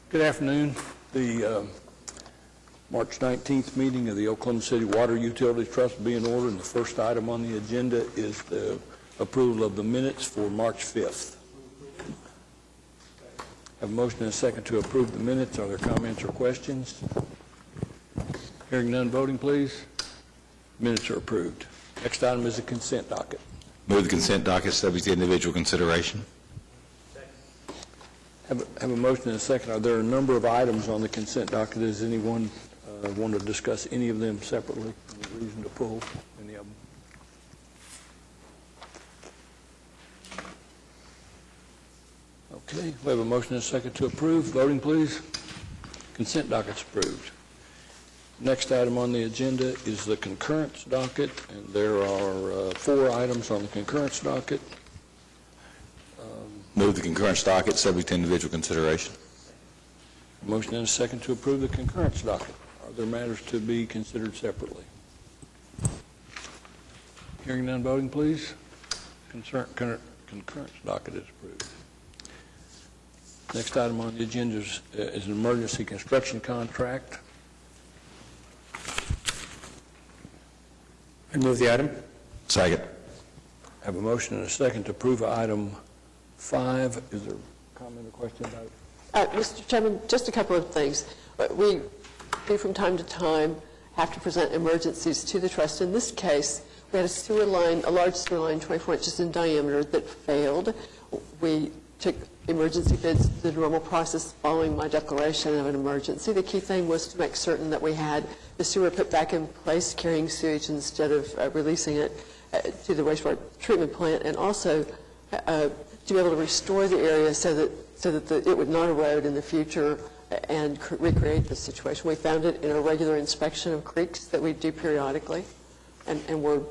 Good afternoon. The March 19th meeting of the Oklahoma City Water Utilities Trust will be in order, and the first item on the agenda is the approval of the minutes for March 5th. Have a motion and a second to approve the minutes. Are there comments or questions? Hearing none, voting please. Minutes are approved. Next item is the consent docket. Move the consent docket subject to individual consideration. Have a motion and a second. Are there a number of items on the consent docket? Does anyone want to discuss any of them separately? Any reason to pull any of them? Okay, we have a motion and a second to approve. Voting, please. Consent docket's approved. Next item on the agenda is the concurrence docket, and there are 4 items on the concurrence docket. Move the concurrence docket subject to individual consideration. Motion and a second to approve the concurrence docket. Are there matters to be considered separately? Hearing none, voting please. Concurrence docket is approved. Next item on the agenda is an emergency construction contract. I move the item. Second. I have a motion and a second to approve item 5. Is there a comment or question about it? Mr. Chairman, just a couple of things. We do from time to time have to present emergencies to the trust. In this case, we had a sewer line, a large sewer line, 24 inches in diameter, that failed. We took emergency bids, the normal process following my declaration of an emergency. The key thing was to make certain that we had the sewer put back in place, carrying sewage instead of releasing it to the wastewater treatment plant, and also to be able to restore the area so that it would not erode in the future and recreate the situation. We found it in a regular inspection of creeks that we do periodically, and we're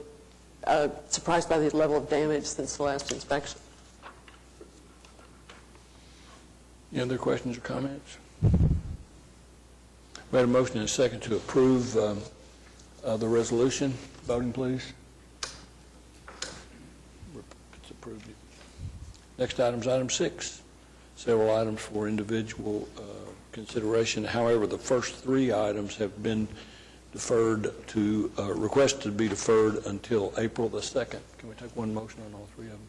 surprised by the level of damage since the last inspection. Any other questions or comments? We had a motion and a second to approve the resolution. Voting, please. It's approved. Next item is item 6. Several items for individual consideration. However, the first 3 items have been deferred to, requested to be deferred until April the 2nd. Can we take one motion on all 3 of them?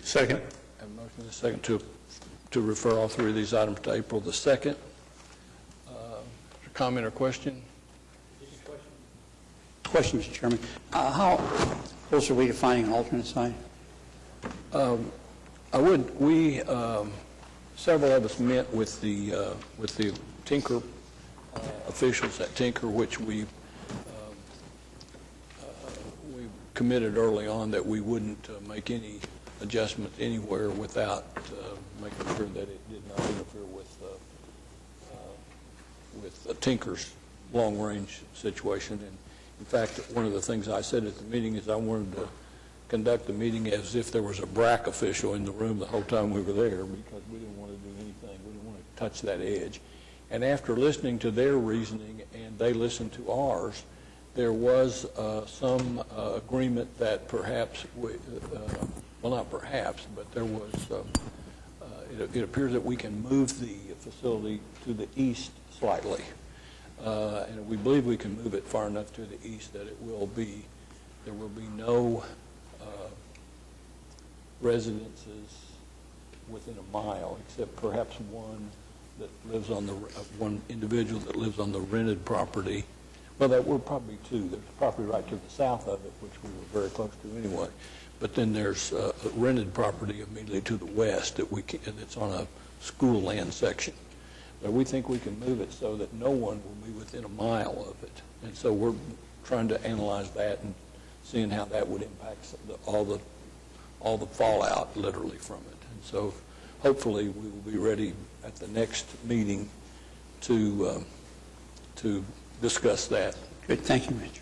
Second. I have a motion and a second to refer all 3 of these items to April the 2nd. Comment or question? Question, Mr. Chairman. How close are we to finding an alternate site? Several of us met with the Tinker officials at Tinker, which we committed early on that we wouldn't make any adjustment anywhere without making sure that it did not interfere with Tinker's long-range situation. And in fact, one of the things I said at the meeting is I wanted to conduct the meeting as if there was a BRAC official in the room the whole time we were there, because we didn't want to do anything. We didn't want to touch that edge. And after listening to their reasoning and they listened to ours, there was some agreement that perhaps, well, not perhaps, but there was, it appears that we can move the facility to the east slightly. And we believe we can move it far enough to the east that there will be no residences within a mile, except perhaps one that lives on one individual that lives on the rented property. Well, there were probably 2. There's a property right to the south of it, which we were very close to anyway. But then there's a rented property immediately to the west that's on a school land section. But we think we can move it so that no one will be within a mile of it. And so we're trying to analyze that and seeing how that would impact all the fallout literally from it. And so hopefully we will be ready at the next meeting to discuss that. Good. Thank you, Mr.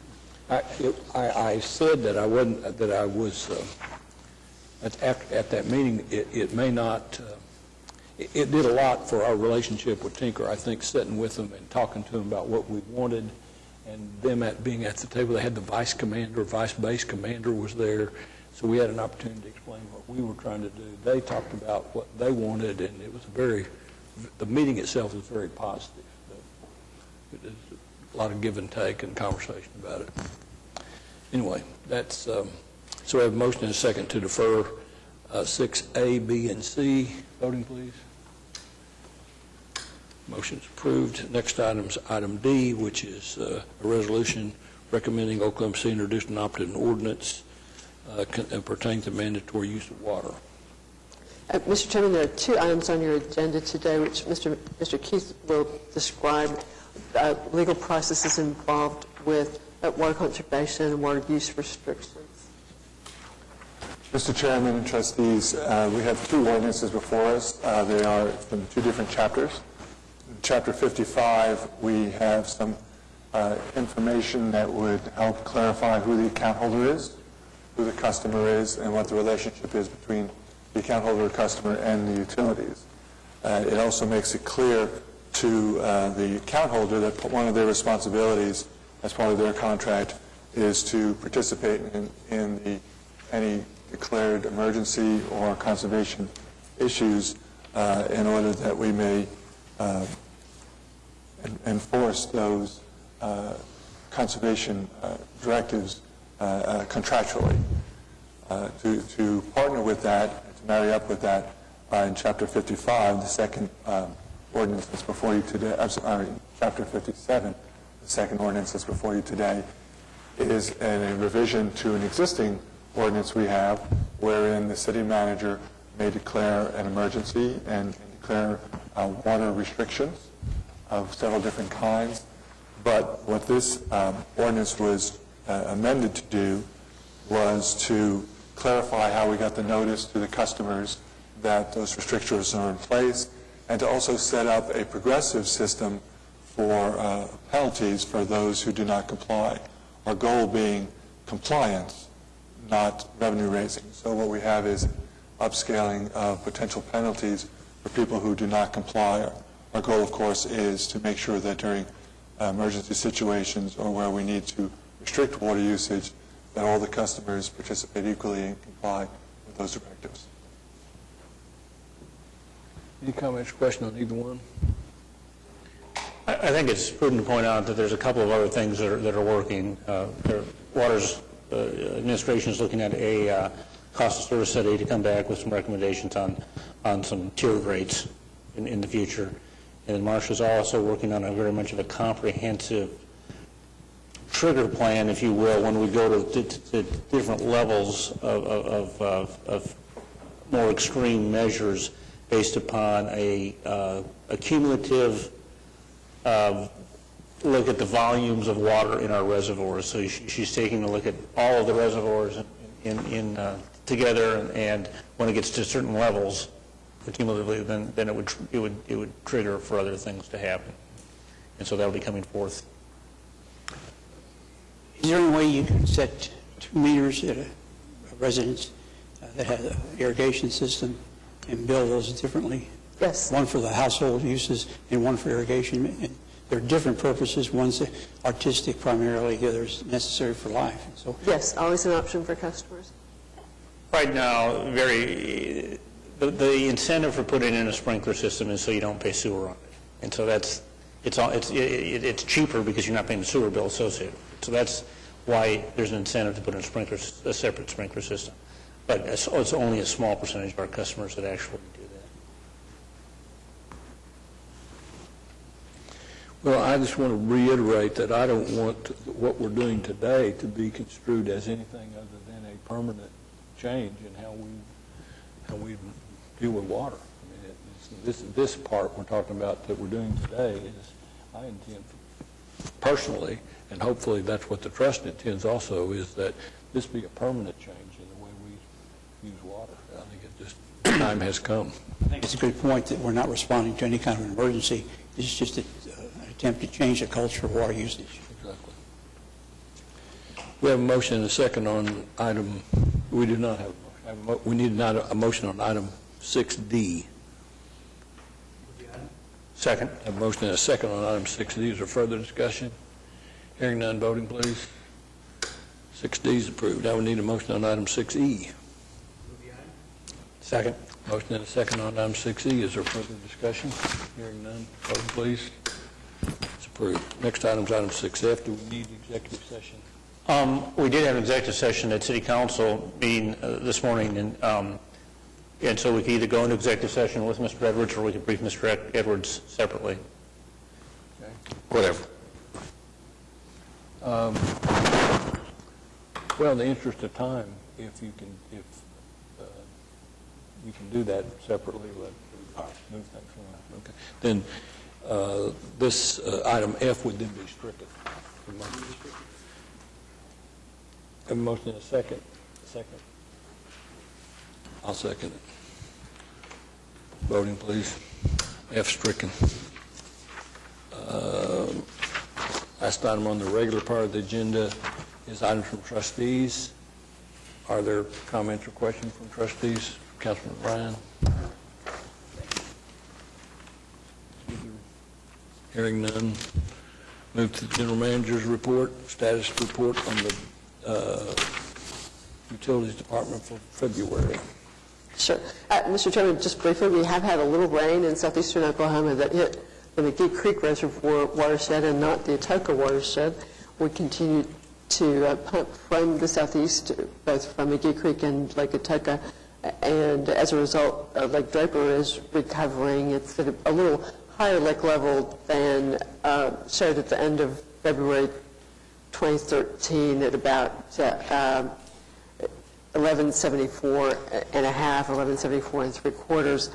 I said that I wasn't, that I was at that meeting. It may not. It did a lot for our relationship with Tinker. I think sitting with them and talking to them about what we wanted, and them being at the table. They had the vice base commander was there. So we had an opportunity to explain what we were trying to do. They talked about what they wanted, and it was the meeting itself was very positive. There's a lot of give and take and conversation about it. Anyway, that's, so we have a motion and a second to defer 6A, B, and C. Voting, please. Motion's approved. Next item is item D, which is a resolution recommending Oklahoma City introduce and adopt an ordinance pertaining to mandatory use of water. Mr. Chairman, there are two items on your agenda today, which Mr. Keith will describe. Legal processes involved with water conservation and water use restrictions. Mr. Chairman and trustees, we have two ordinances before us. They are from two different chapters. In Chapter 55, we have some information that would help clarify who the account holder is, who the customer is, and what the relationship is between the account holder, customer, and the utilities. It also makes it clear to the account holder that one of their responsibilities as part of their contract is to participate in any declared emergency or conservation issues in order that we may enforce those conservation directives contractually. To partner with that, to marry up with that, in Chapter 55, the second ordinance that's before you today, I'm sorry, Chapter 57, the second ordinance that's before you today, is a revision to an existing ordinance we have wherein the city manager may declare an emergency and declare water restrictions of several different kinds. But what this ordinance was amended to do was to clarify how we got the notice to the customers that those restrictions are in place, and to also set up a progressive system for penalties for those who do not comply. Our goal being compliance, not revenue raising. So what we have is upscaling of potential penalties for people who do not comply. Our goal, of course, is to make sure that during emergency situations or where we need to restrict water usage, that all the customers participate equally and comply with those directives. Any comments or questions on either one? I think it's prudent to point out that there's a couple of other things that are working. Water's administration is looking at a cost of service study to come back with some recommendations on some tiered rates in the future. And then Marcia's also working on a very much of a comprehensive trigger plan, if you will, when we go to different levels of more extreme measures based upon a cumulative look at the volumes of water in our reservoirs. So she's taking a look at all of the reservoirs in together, and when it gets to certain levels, cumulatively, then it would trigger for other things to happen, and so that'll be coming forth. Is there any way you can set 2 meters at a residence that has an irrigation system and bill those differently? Yes. One for the household uses and one for irrigation. And there are different purposes. One's artistic primarily, the other's necessary for life. And so Yes, always an option for customers. Right now, the incentive for putting in a sprinkler system is so you don't pay sewer on it, and so it's cheaper because you're not paying the sewer bill associated with it. So that's why there's an incentive to put in a separate sprinkler system. But it's only a small percentage of our customers that actually do that. Well, I just want to reiterate that I don't want what we're doing today to be construed as anything other than a permanent change in how we deal with water. I mean, this part we're talking about that we're doing today is, I intend personally, and hopefully that's what the trust intends also, is that this be a permanent change in the way we use water. I think it just, time has come. I think it's a good point that we're not responding to any kind of an emergency. It's just an attempt to change the culture of water usage. Exactly. We have a motion and a second on item, we do not have a motion. We need a motion on item 6D. Second. A motion and a second on item 6D. Is there further discussion? Hearing none, voting please. 6D is approved. Now we need a motion on item 6E. Second. Motion and a second on item 6E. Is there further discussion? Hearing none, vote please. It's approved. Next item is item 6F. Do we need executive session? We did have an executive session at City Council meeting this morning, and so we could either go into executive session with Mr. Edwards, or we could brief Mr. Edwards separately. Okay. Whatever. Well, in the interest of time, if you can do that separately, let move things around. Okay. Then this item F would then be stricken. Have a motion and a second. Second. I'll second it. Voting, please. F stricken. Last item on the regular part of the agenda is items from trustees. Are there comments or questions from trustees? Councilman Ryan? Hearing none. Move to the general manager's report, status report on the Utilities Department for February. Sure. Mr. Chairman, just briefly, we have had a little rain in southeastern Oklahoma that hit the McGee Creek Reservoir watershed and not the Atoka watershed. We continue to pump from the southeast, both from McGee Creek and Lake Atoka, and as a result, Lake Draper is recovering. It's at a little higher lake level than showed at the end of February 2013 at about 1174 and a half, 1174 and 3/4.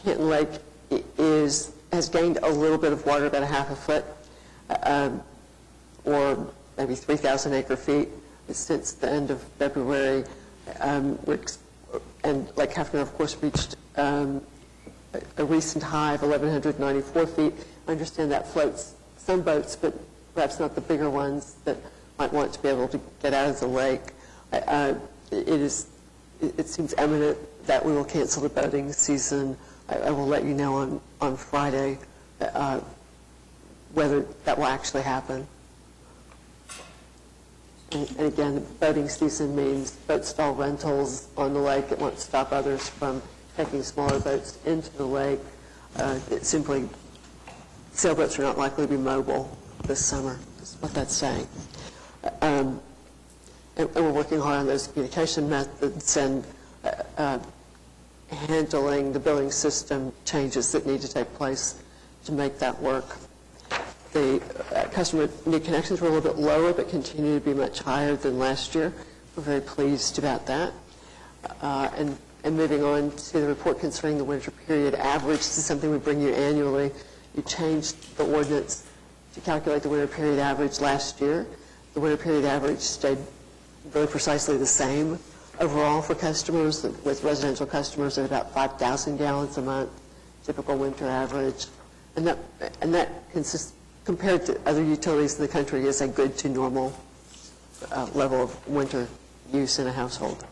Canton Lake has gained a little bit of water, about a half a foot, or maybe 3,000 acre feet since the end of February. And Lake Hefner, of course, reached a recent high of 1,194 feet. I understand that floats some boats, but perhaps not the bigger ones that might want to be able to get out of the lake. It seems imminent that we will cancel the boating season. I will let you know on Friday whether that will actually happen. And again, boating season means boat stall rentals on the lake. It won't stop others from taking smaller boats into the lake. Sailboats are not likely to be mobile this summer, is what that's saying. And we're working hard on those communication methods and handling the billing system changes that need to take place to make that work. The customer new connections were a little bit lower, but continue to be much higher than last year. We're very pleased about that. And moving on to the report concerning the winter period average, this is something we bring you annually. You changed the ordinance to calculate the winter period average last year. The winter period average stayed very precisely the same overall for customers, with residential customers at about 5,000 gallons a month, typical winter average. And that consists, compared to other utilities in the country, is a good to normal level of winter use in a household.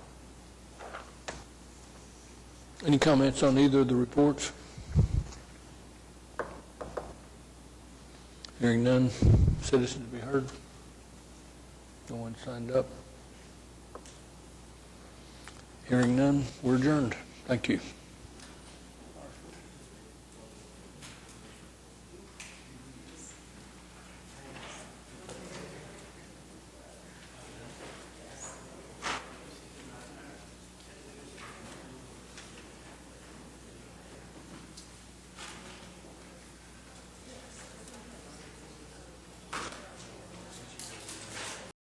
Any comments on either of the reports? Hearing none. Citizens to be heard? No one signed up? Hearing none, we're adjourned. Thank you.